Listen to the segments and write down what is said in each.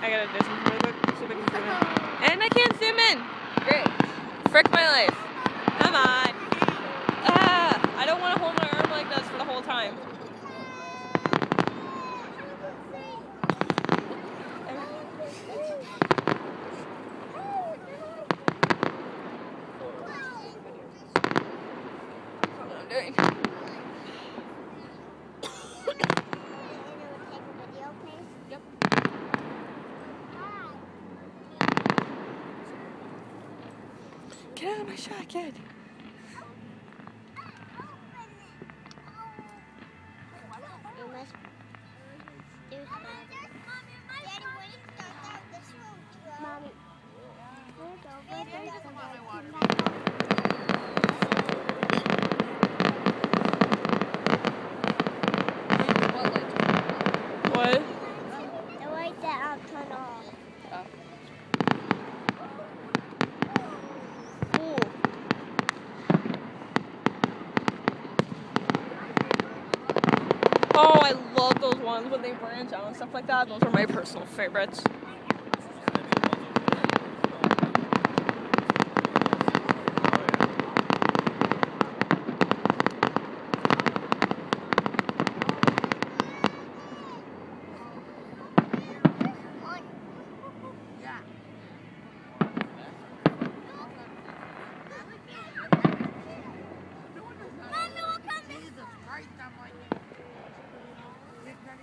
I gotta do something really quick so we can zoom in. And I can't zoom in! Great. Frick my life. Come on. I don't want to hold my arm like this for the whole time. That's what I'm doing. Yep. Get out of my shot, kid. You must do something. Mommy, What? the light that I'll turn off. Cool. Oh, I love those ones when they branch out and stuff like that. Those are my personal favorites.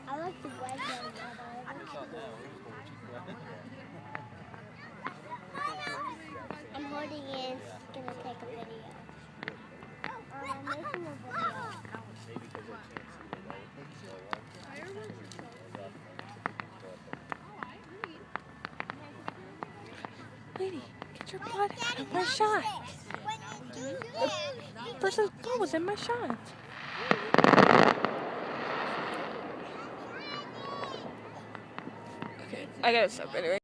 I like the red one. I'm holding it. It's gonna take a video. I'm making a video. Lady, get your butt out of my shot. The person's butt was in my shot. Okay, I gotta stop anyway.